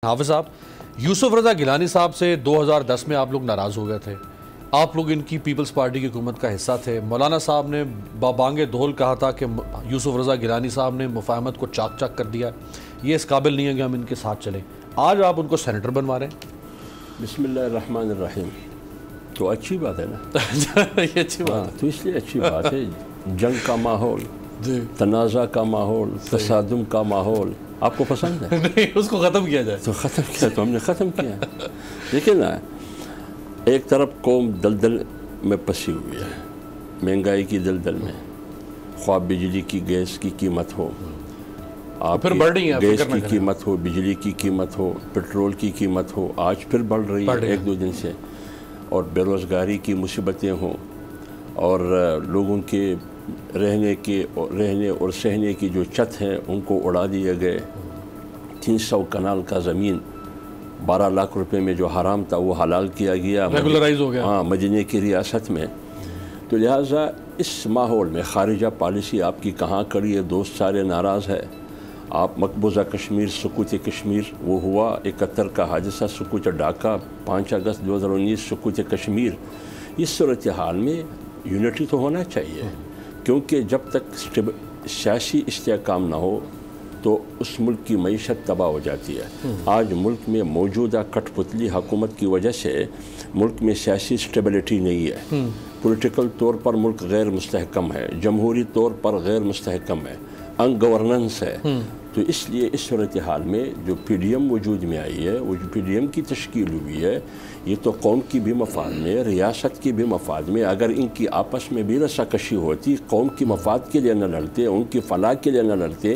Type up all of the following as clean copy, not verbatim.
حافظ صاحب، یوسف رضا گیلانی صاحب سے 2010 میں آپ لوگ ناراض ہو گئے تھے. آپ لوگ ان کی پیپلز پارٹی کی حکومت کا حصہ تھے. مولانا صاحب نے بابانگ دھول کہا تھا کہ یوسف رضا گیلانی صاحب نے مفاہمت کو چاک چاک کر دیا، یہ اس قابل نہیں ہے کہ ہم ان کے ساتھ چلیں. آج آپ ان کو سینیٹر بنوا رہے ہیں. بسم اللہ الرحمن الرحیم. تو اچھی بات ہے نا. یہ اچھی بات ہے. تو اس لیے اچھی بات ہے. جنگ کا ماحول، تنازع کا ماحول، تصادم کا ماحول آپ کو پسند ہے؟ نہیں، اس کو ختم کیا جائے. تو ختم کیا، تو ہم نے ختم کیا. دیکھیں نا، ایک طرف قوم دلدل میں پسی ہوئی ہے، مہنگائی کی دلدل میں، خواہ بجلی کی گیس کی قیمت ہو، آپ کی گیس کی قیمت ہو، بجلی کی قیمت ہو، پٹرول کی قیمت ہو، آج پھر بڑھ رہی ہے ایک دو دن سے، اور بے روزگاری کی مصیبتیں ہوں، اور لوگوں کے رہنے اور سہنے کی جو چھت ہیں ان کو اڑا دیے گئے. 300 کنال کا زمین 12 لاکھ روپے میں جو حرام تھا وہ حلال کیا گیا، ریگولرائز ہو گیا. ہاں، مدینہ کی ریاست میں. تو لہٰذا اس ماحول میں خارجہ پالیسی آپ کی کہاں کڑی ہے؟ دوست سارے ناراض ہے. آپ مقبوضہ کشمیر، سقوط کشمیر وہ ہوا، 71 کا حادثہ، سقوط ڈھاکہ، 5 اگست 2019 سقوط کشمیر. اس صورتحال میں یونٹی تو ہونا چاہیے، کیونکہ جب تک سیاسی استحکام نہ ہو تو اس ملک کی معیشت تباہ ہو جاتی ہے. آج ملک میں موجودہ کٹ پتلی حکومت کی وجہ سے ملک میں سیاسی اسٹیبلٹی نہیں ہے. پولیٹیکل طور پر ملک غیر مستحکم ہے، جمہوری طور پر غیر مستحکم ہے، ان گورننس ہے. تو اس لیے اس صورتحال میں جو پی ڈی ایم وجود میں آئی ہے، وہ جو پی ڈی ایم کی تشکیل ہوئی ہے، یہ تو قوم کی بھی مفاد میں، ریاست کی بھی مفاد میں. اگر ان کی آپس میں بھی رسا کشی ہوتی، قوم کی مفاد کے لیے نہ لڑتے، ان کی فلاح کے لیے نہ لڑتے،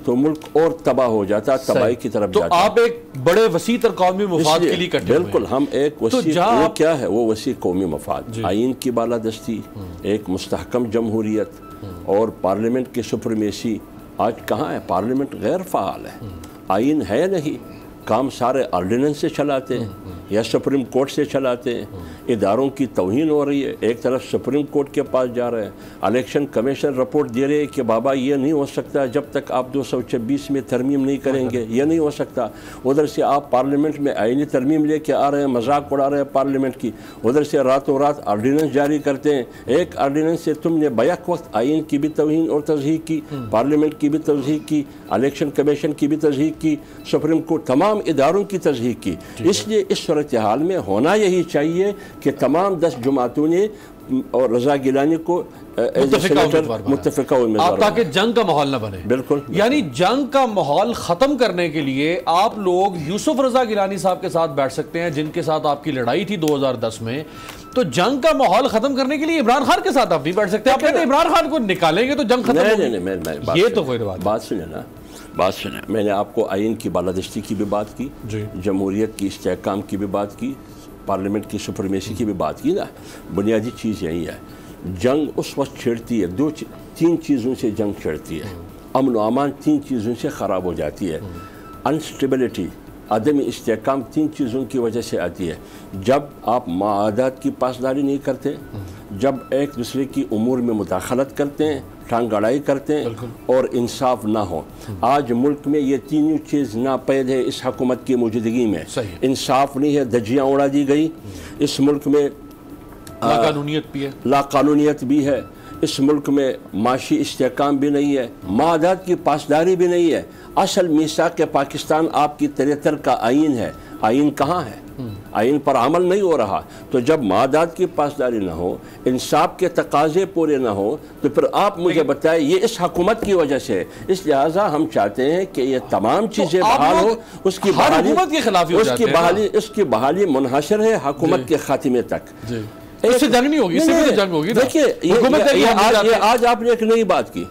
تو ملک اور تباہ ہو جاتا، تباہی کی طرف جاتا. تو آپ ایک بڑے وسیع تر قومی مفاد کے لیے کٹے ہوئے ہیں. بالکل، ہم ایک وسیع، وہ کیا ہے؟ وہ وسیع قومی مفاد، آئین کی بالادستی، ایک مستحکم جمہوریت اور پارلیمنٹ کی سپریمیسی. آج کہاں ہے؟ پارلیمنٹ غیر فعال ہے، آئین ہے نہیں، کام سارے آرڈیننس سے چلاتے ہیں یا سپریم کورٹ سے چلاتے ہیں. اداروں کی توہین ہو رہی ہے. ایک طرف سپریم کورٹ کے پاس جا رہے ہیں، الیکشن کمیشن رپورٹ دے رہے ہیں کہ بابا یہ نہیں ہو سکتا جب تک آپ 226 میں ترمیم نہیں کریں گے، یہ نہیں ہو سکتا. ادھر سے آپ پارلیمنٹ میں آئینی ترمیم لے کے آ رہے ہیں، مذاق اڑا رہے ہیں پارلیمنٹ کی. ادھر سے راتوں رات آرڈیننس جاری کرتے ہیں. ایک آرڈیننس سے تم نے بیک وقت آئین کی بھی توہین اور تضحیق کی، پارلیمنٹ کی بھی تضحیق کی، الیکشن کمیشن کی بھی تضحیق کی، سپریم کورٹ، تمام اداروں کی تضحیق کی. اس لیے اس صورتحال میں ہونا یہی چاہیے کہ تمام 10 جماعتوں نے اور رضا گیلانی کو متفقہ امیدوار، تاکہ جنگ کا ماحول نہ بنے. بالکل، یعنی جنگ کا ماحول ختم کرنے کے لیے آپ لوگ یوسف رضا گیلانی صاحب کے ساتھ بیٹھ سکتے ہیں، جن کے ساتھ آپ کی لڑائی تھی 2010 میں. تو جنگ کا ماحول ختم کرنے کے لیے عمران خان کے ساتھ آپ نہیں بیٹھ سکتے. آپ کہتے ہیں عمران خان کو نکالیں گے تو جنگ ختم ہوگی. یہ تو کوئی بات سنیں نا، بات سنیں. میں نے آپ کو آئین کی بالادستی کی بھی بات کی، جمہوریت کی استحکام کی بھی بات کی، پارلیمنٹ کی سپریمیسی کی بھی بات کی نا. بنیادی چیز یہی ہے. جنگ اس وقت چھڑتی ہے، 3 چیزوں سے جنگ چھڑتی ہے. امن و امان 3 چیزوں سے خراب ہو جاتی ہے. انسٹیبلٹی، عدم استحکام 3 چیزوں کی وجہ سے آتی ہے. جب آپ معاہدات کی پاسداری نہیں کرتے، جب ایک دوسرے کی امور میں مداخلت کرتے ہیں، ٹانگ اڑائی کرتے ہیں، اور انصاف نہ ہو. آج ملک میں یہ تینوں چیز ناپید ہے. اس حکومت کی موجودگی میں انصاف نہیں ہے، دھجیاں اڑا دی گئی. اس ملک میں لاقانونیت بھی ہے. اس ملک میں معاشی استحکام بھی نہیں ہے، معاہدات کی پاسداری بھی نہیں ہے. اصل میثاق پاکستان آپ کی 73 کا آئین ہے. آئین کہاں ہے؟ آئین پر عمل نہیں ہو رہا. تو جب معاہدات کی پاسداری نہ ہو، انصاف کے تقاضے پورے نہ ہو، تو پھر آپ مجھے بتائیں یہ اس حکومت کی وجہ سے. اس لہٰذا ہم چاہتے ہیں کہ یہ تمام چیزیں بحال ہو. اس کی بحالی منحصر ہے حکومت کے خاتمے تک. اس سے جنگ نہیں ہوگی، اس سے بھی جنگ ہوگی. دیکھیے، آج آپ نے ایک نئی بات کی.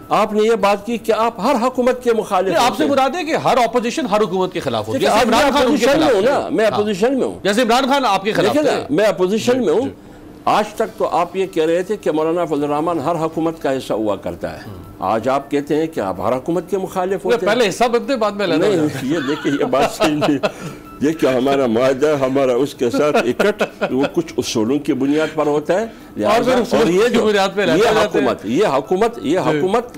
آپ نے یہ بات کی کہ آپ ہر حکومت کے مخالف. آپ سے مراد ہے کہ ہر اپوزیشن ہر حکومت کے خلاف ہوتی ہے. میں اپوزیشن میں ہوں نا، میں اپوزیشن میں ہوں. جیسے عمران خان آپ کے خلاف ہے، میں اپوزیشن میں ہوں. آج تک تو آپ یہ کہہ رہے تھے کہ مولانا فضل الرحمان ہر حکومت کا حصہ ہوا کرتا ہے. آج آپ کہتے ہیں کہ آپ ہر حکومت کے مخالف ہوتے ہیں. پہلے حصہ بنتے بعد میں لینا. یہ دیکھیں، یہ بات صحیح نہیں. یہ کہ ہمارا معاہدہ، ہمارا اس کے ساتھ اکٹ، وہ کچھ اصولوں کی بنیاد پر ہوتا ہے. اور یہ حکومت